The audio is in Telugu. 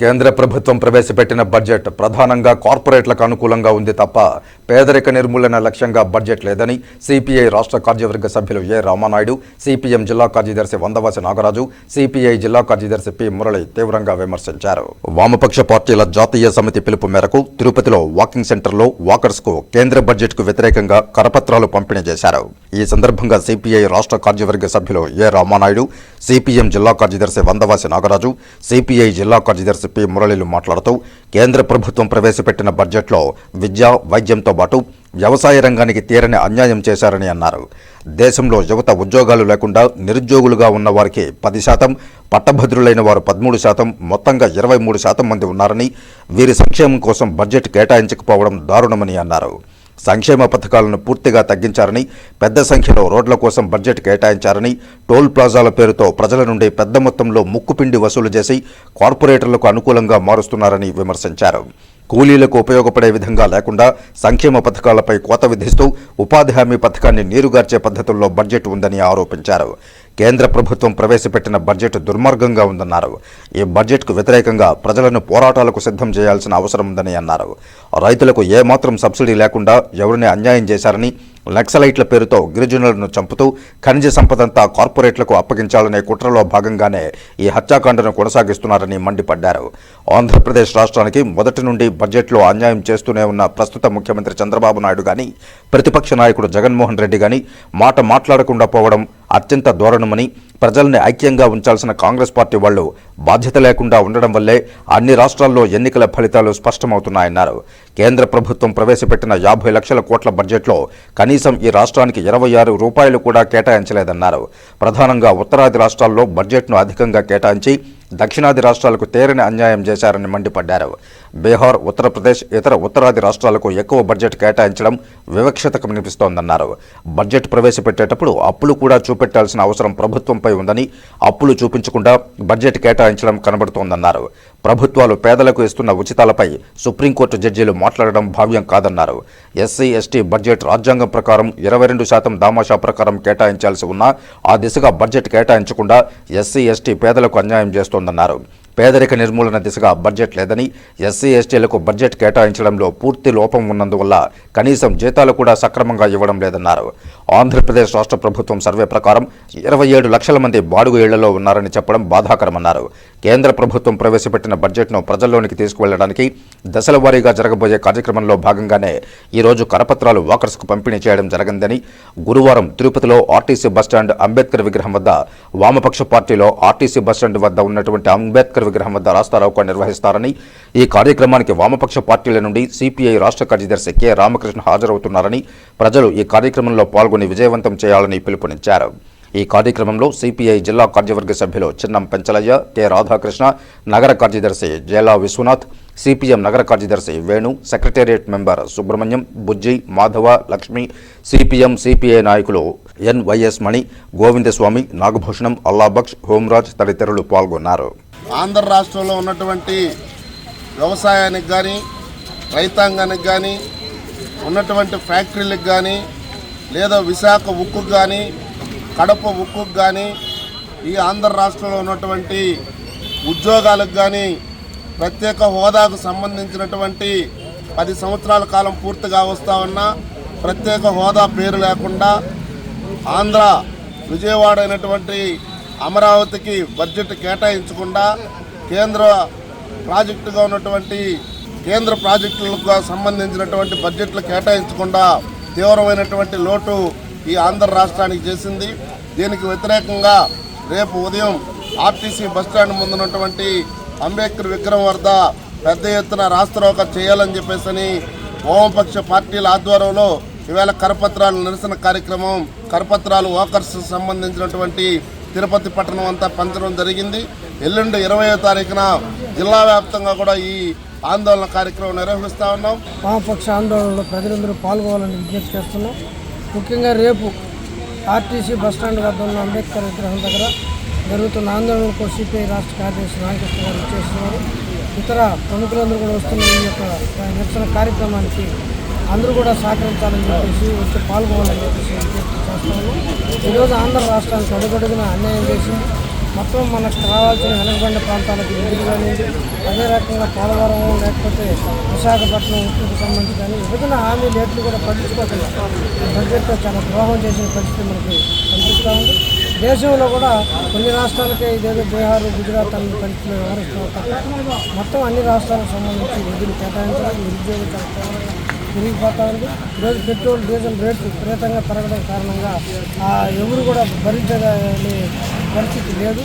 కేంద్ర ప్రభుత్వం ప్రవేశపెట్టిన బడ్జెట్ ప్రధానంగా కార్పొరేట్లకు అనుకూలంగా ఉంది తప్ప పేదరిక నిర్మూలన లక్ష్యంగా బడ్జెట్ లేదని సిపిఐ రాష్ట్ర కార్యవర్గ సభ్యులు ఏ రామానాయుడు, సిపిఎం జిల్లా కార్యదర్శి వందవాసి నాగరాజు, సిపిఐ జిల్లా కార్యదర్శి పి మురళి తీవ్రంగా విమర్శించారు. వామపక్ష పార్టీల జాతీయ సమితి పిలుపు మేరకు తిరుపతిలో వాకింగ్ సెంటర్లో వాకర్స్ కు కేంద్ర బడ్జెట్ కు వ్యతిరేకంగా కరపత్రాలు పంపిణీ చేశారు. ఈ సందర్భంగా సిపిఐ రాష్ట్ర కార్యవర్గ సభ్యులు ఏ రామానాయుడు, సిపిఎం జిల్లా కార్యదర్శి వందవాసి నాగరాజు, సిపిఐ జిల్లా కార్యదర్శి పి మురళిలు మాట్లాడుతూ కేంద్ర ప్రభుత్వం ప్రవేశపెట్టిన బడ్జెట్లో విద్య, వైద్యంతో పాటు వ్యవసాయ రంగానికి తీరని అన్యాయం చేశారని అన్నారు. దేశంలో యువత ఉద్యోగాలు లేకుండా నిరుద్యోగులుగా ఉన్న వారికి 10%, పట్టభద్రులైన వారు 13%, మొత్తంగా 23% మంది ఉన్నారని, వీరి సంక్షేమం కోసం బడ్జెట్ కేటాయించకపోవడం దారుణమని అన్నారు. సంక్షేమ పథకాలను పూర్తిగా తగ్గించారని, పెద్ద సంఖ్యలో రోడ్ల కోసం బడ్జెట్ కేటాయించారని, టోల్ ప్లాజాల పేరుతో ప్రజల నుండి పెద్ద మొత్తంలో ముక్కుపిండి వసూలు చేసి కార్పొరేటర్లకు అనుకూలంగా మారుస్తున్నారని విమర్శించారు. కూలీలకు ఉపయోగపడే విధంగా లేకుండా సంక్షేమ పథకాలపై కోత విధిస్తూ ఉపాధి హామీ పథకాన్ని నీరుగార్చే పద్ధతుల్లో బడ్జెట్ ఉందని ఆరోపించారు. కేంద్ర ప్రభుత్వం ప్రవేశపెట్టిన బడ్జెట్ దుర్మార్గంగా ఉందన్నారు. ఈ బడ్జెట్కు వ్యతిరేకంగా ప్రజలను పోరాటాలకు సిద్ధం చేయాల్సిన అవసరం ఉందని అన్నారు. రైతులకు ఏమాత్రం సబ్సిడీ లేకుండా ఎవరిని అన్యాయం చేశారని, నక్సలైట్ల పేరుతో గిరిజనులను చంపుతూ ఖనిజ సంపదంతా కార్పొరేట్లకు అప్పగించాలనే కుట్రలో భాగంగానే ఈ హత్యాకాండను కొనసాగిస్తున్నారని మండిపడ్డారు. ఆంధ్రప్రదేశ్ రాష్ట్రానికి మొదటి నుండి బడ్జెట్లో అన్యాయం చేస్తూనే ఉన్న ప్రస్తుత ముఖ్యమంత్రి చంద్రబాబు నాయుడు గాని, ప్రతిపక్ష నాయకుడు జగన్మోహన్ రెడ్డి గాని మాట్లాడకుండా పోవడం అత్యంత దారుణమని, ప్రజల్ని ఐక్యంగా ఉంచాల్సిన కాంగ్రెస్ పార్టీ వాళ్లు బాధ్యత లేకుండా ఉండడం వల్లే అన్ని రాష్ట్రాల్లో ఎన్నికల ఫలితాలు స్పష్టమవుతున్నాయన్నారు. కేంద్ర ప్రభుత్వం ప్రవేశపెట్టిన 50 లక్షల కోట్ల బడ్జెట్లో కనీసం ఈ రాష్ట్రానికి 26 రూపాయలు కూడా కేటాయించలేదన్నారు. ప్రధానంగా ఉత్తరాది రాష్ట్రాల్లో బడ్జెట్ను అధికంగా కేటాయించి దక్షిణాది రాష్ట్రాలకు తీరని అన్యాయం చేశారని మండిపడ్డారు. బీహార్, ఉత్తరప్రదేశ్, ఇతర ఉత్తరాది రాష్ట్రాలకు ఎక్కువ బడ్జెట్ కేటాయించడం వివక్షతకు కనిపిస్తోందన్నారు. బడ్జెట్ ప్రవేశపెట్టేటప్పుడు అప్పులు కూడా చూపెట్టాల్సిన అవసరం ప్రభుత్వంపై ఉందని, అప్పులు చూపించకుండా బడ్జెట్ కేటాయించడం కనబడుతోందన్నారు. ప్రభుత్వాలు పేదలకు ఇస్తున్న ఉచితాలపై సుప్రీంకోర్టు జడ్జీలు మాట్లాడడం భావ్యం కాదన్నారు. ఎస్సీ, ఎస్టీ బడ్జెట్ రాజ్యాంగం ప్రకారం 22% దామాషా ప్రకారం కేటాయించాల్సి ఉన్నా ఆ దిశగా బడ్జెట్ కేటాయించకుండా ఎస్సీ, ఎస్టీ పేదలకు అన్యాయం చేస్తోందన్నారు. పేదరిక నిర్మూలన దిశగా బడ్జెట్ లేదని, ఎస్సీ, ఎస్టీలకు బడ్జెట్ కేటాయించడంలో పూర్తి లోపం ఉన్నందువల్ల కనీసం జీతాలు కూడా సక్రమంగా ఇవ్వడం లేదన్నారు. ఆంధ్రప్రదేశ్ రాష్ట్ర ప్రభుత్వం సర్వే ప్రకారం 27 లక్షల మంది బాడుగు ఇళ్లలో ఉన్నారని చెప్పడం బాధాకరమన్నారు. కేంద్ర ప్రభుత్వం ప్రవేశపెట్టిన బడ్జెట్ను ప్రజల్లోనికి తీసుకువెళ్లడానికి దశల వారీగా జరగబోయే కార్యక్రమంలో భాగంగానే ఈరోజు కరపత్రాలు వాకర్స్కు పంపిణీ చేయడం జరిగిందని, గురువారం తిరుపతిలో ఆర్టీసీ బస్టాండ్ అంబేద్కర్ విగ్రహం వద్ద, వామపక్ష పార్టీలో ఆర్టీసీ బస్టాండ్ వద్ద ఉన్నటువంటి అంబేద్కర్ విగ్రహం వద్ద రాస్తారోకో నిర్వహిస్తారని, ఈ కార్యక్రమానికి వామపక్ష పార్టీల నుండి సిపిఐ రాష్ట్ర కార్యదర్శి కె రామకృష్ణ హాజరవుతున్నారని, ప్రజలు ఈ కార్యక్రమంలో పాల్గొని విజయవంతం చేయాలని పిలుపునిచ్చారు. ఈ కార్యక్రమంలో సిపిఐ జిల్లా కార్యవర్గ సభ్యులు చిన్నం పెంచలయ్య, కె రాధాకృష్ణ, నగర కార్యదర్శి జేలా విశ్వనాథ్, సిపిఎం నగర కార్యదర్శి వేణు, సెక్రటేరియట్ మెంబర్ సుబ్రహ్మణ్యం, బుజ్జి, మాధవ, లక్ష్మి, సిపిఎం, సిపిఐ నాయకులు ఎన్వైఎస్ మణి, గోవిందస్వామి, నాగభూషణం, అల్లాబక్ష్, హోంరాజ్ తదితరులు పాల్గొన్నారు. ఆంధ్ర రాష్ట్రంలో ఉన్నటువంటి వ్యవసాయానికి కానీ, రైతాంగానికి కానీ, ఉన్నటువంటి ఫ్యాక్టరీలకు కానీ, లేదా విశాఖ ఉక్కుకు కానీ, కడప ఉక్కుకు కానీ, ఈ ఆంధ్ర రాష్ట్రంలో ఉన్నటువంటి ఉద్యోగాలకు కానీ ప్రత్యేక హోదాకు సంబంధించినటువంటి 10 సంవత్సరాల కాలం పూర్తిగా వస్తూ ఉన్నా ప్రత్యేక హోదా పేరు లేకుండా ఆంధ్ర విజయవాడ అయినటువంటి అమరావతికి బడ్జెట్ కేటాయించకుండా కేంద్ర ప్రాజెక్టుగా ఉన్నటువంటి కేంద్ర ప్రాజెక్టులకు సంబంధించినటువంటి బడ్జెట్లు కేటాయించకుండా తీవ్రమైనటువంటి లోటు ఈ ఆంధ్ర రాష్ట్రానికి చేసింది. దీనికి వ్యతిరేకంగా రేపు ఉదయం ఆర్టీసీ బస్టాండ్ ముందున్నటువంటి అంబేద్కర్ విగ్రహం వద్ద పెద్ద ఎత్తున రాస్తారోకో చేయాలని చెప్పేసి వామపక్ష పార్టీల ఆధ్వర్యంలో ఈవేళ కరపత్రాల నిరసన కార్యక్రమం, కరపత్రాలు వాకర్స్ సంబంధించినటువంటి తిరుపతి పట్టణం అంతా పంచడం జరిగింది. ఎల్లుండి 20వ తారీఖున జిల్లా వ్యాప్తంగా కూడా ఈ ఆందోళన కార్యక్రమం నిర్వహిస్తూ ఉన్నాం. వామపక్ష ఆందోళనలో ప్రజలందరూ పాల్గొవాలని విజ్ఞప్తి చేస్తున్నాం. ముఖ్యంగా రేపు ఆర్టీసీ బస్టాండ్ వద్ద ఉన్న అంబేద్కర్ విగ్రహం దగ్గర జరుగుతున్న ఆందోళనకు సిపిఐ రాష్ట్ర కార్యదర్శి నాగకృష్ణ గారు చేస్తున్నారు. ఇతర ప్రముఖులందరూ కూడా వస్తున్న ఈ యొక్క నిరసన కార్యక్రమానికి అందరూ కూడా సహకరించాలని చెప్పేసి వచ్చి పాల్గొనాలని చెప్పేసి విజ్ఞప్తి చేస్తున్నాము. ఈరోజు ఆంధ్ర రాష్ట్రానికి అడుగడుగున అన్యాయం చేసి మొత్తం మనకు రావాల్సిన వెనకబడిన ప్రాంతాలకు నిధులు కానీ, అదే రకంగా పోలవరం లేకపోతే విశాఖపట్నం ఉక్కుకు సంబంధించి కానీ విభజన హామీలు ఏట్లు కూడా పట్టించుకోకుండా బడ్జెట్లో చాలా ద్రోహం చేసిన పరిస్థితి మనకి కనిపిస్తూ ఉంది. దేశంలో కూడా కొన్ని రాష్ట్రాలకే ఇదేదో బీహార్, గుజరాత్ అనే పరిస్థితులు వ్యవహరిస్తున్నారు తప్ప మొత్తం అన్ని రాష్ట్రాలకు సంబంధించి నిధులు కేటాయించడం నిరుద్యోగం చాలా తీవ్రంగా పెరిగిపోతూ ఉంది. ఈరోజు పెట్రోల్, డీజిల్ రేట్లు విపరీతంగా పెరగడం కారణంగా ఎవరు కూడా భరించని పరిస్థితి లేదు.